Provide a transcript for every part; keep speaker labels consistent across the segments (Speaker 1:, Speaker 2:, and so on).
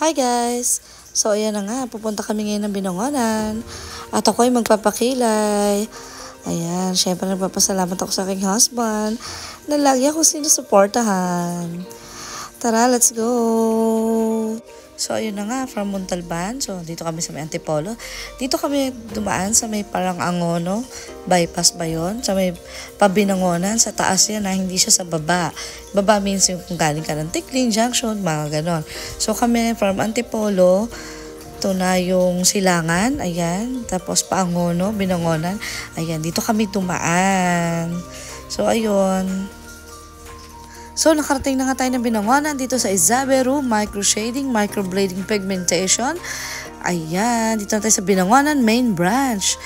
Speaker 1: Hi guys! So ayan na nga, pupunta kami ngayon ng Binangonan. At ako ay magpapakilay. Ayan, syempre nagpapasalamat ako sa aking husband na lagi ako sinusuportahan. Tara, let's go! So ayun na nga, from Montalban. So dito kami sa may Antipolo. Dito kami dumaan sa may parang Angono. Bypass ba yun? Sa may Pabinangonan. Sa taas yan na hindi siya sa baba. Baba means yung kung galing ka ng Tikling Junction, mga ganon. So kami from Antipolo. Ito na yung Silangan. Ayan. Tapos Paangono, Binangonan. Ayan. Dito kami dumaan. So ayun. So, nakarating na nga tayo ng Binangonan dito sa Isabero, micro-shading, microblading pigmentation. Ayan, dito na tayo sa Binangonan main branch.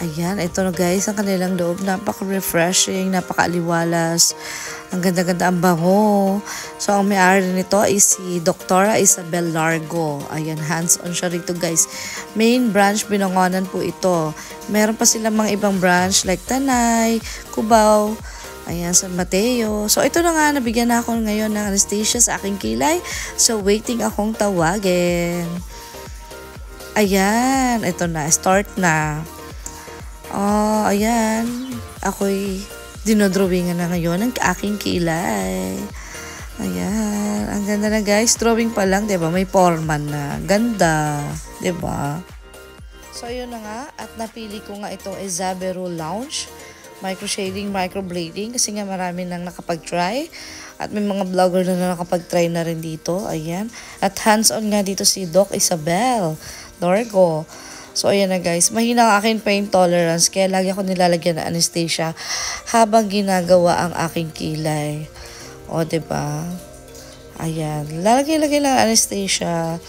Speaker 1: Ayan, ito na guys, ang kanilang loob. Napaka-refreshing, napaka-aliwalas. Ang ganda-ganda, ang bango. So, ang may-ari nito is si Dr. Isabel Largo. Ayan, hands-on siya rito guys. Main branch, Binangonan po ito. Meron pa silang mga ibang branch like Tanay, Cubao, ayan, San Mateo. So, ito na nga, nabigyan na ako ngayon ng anesthesia sa aking kilay. So, waiting akong tawagin. Ayan, ito na, start na. Oh, ayan. Ako'y dinodrawingan na ngayon ng aking kilay. Ayan, ang ganda na guys. Drawing pa lang, diba? May foreman na. Ganda, diba? So, ayun na nga. At napili ko nga itong Isabero Lounge. Micro-shading, microblading kasi nga marami nang nakapag-try at may mga vlogger na nakapag-try na rin dito. Ayan. At hands-on nga dito si Doc Isabel Largo. So, ayan na guys. Mahina ang aking pain tolerance kaya lagi ako nilalagyan ng anesthesia habang ginagawa ang aking kilay. O, diba? Ayan. Lalagay-lagay lang anesthesia.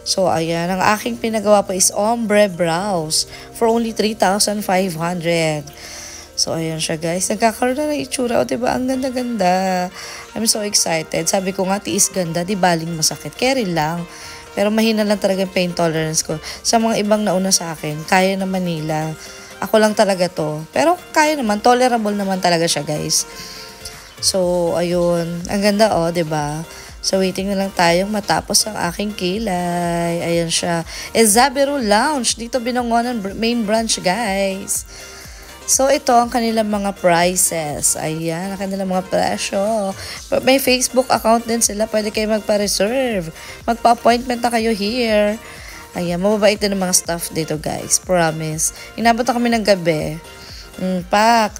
Speaker 1: So, ayan. Ang aking pinagawa pa is ombre brows for only 3,500. So, ayan siya guys. Nagkakaroon na ng itsura. O, diba? Ang ganda-ganda. I'm so excited. Sabi ko nga, tiis ganda. Di baling masakit. Carry lang. Pero mahina lang talaga yung pain tolerance ko. Sa mga ibang nauna sa akin, kaya naman nila. Ako lang talaga to. Pero kaya naman. Tolerable naman talaga siya guys. So, ayun. Ang ganda diba? So, waiting na lang tayong matapos ang aking kilay. Ayan siya. Isabero Lounge. Dito Binangonan main branch guys. So, ito ang kanilang mga prices. Ayan, ang kanilang mga presyo. May Facebook account din sila. Pwede kayo magpa-reserve. Magpa-appointment na kayo here. Ayan, mababait din ang mga staff dito, guys. Promise. Inabot na kami ng gabi. Pak,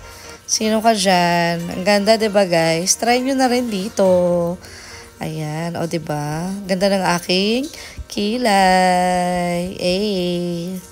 Speaker 1: sino ka dyan? Ang ganda, diba, guys? Try nyo na rin dito. Ayan, o, diba? Ganda ng aking kilay. Eh.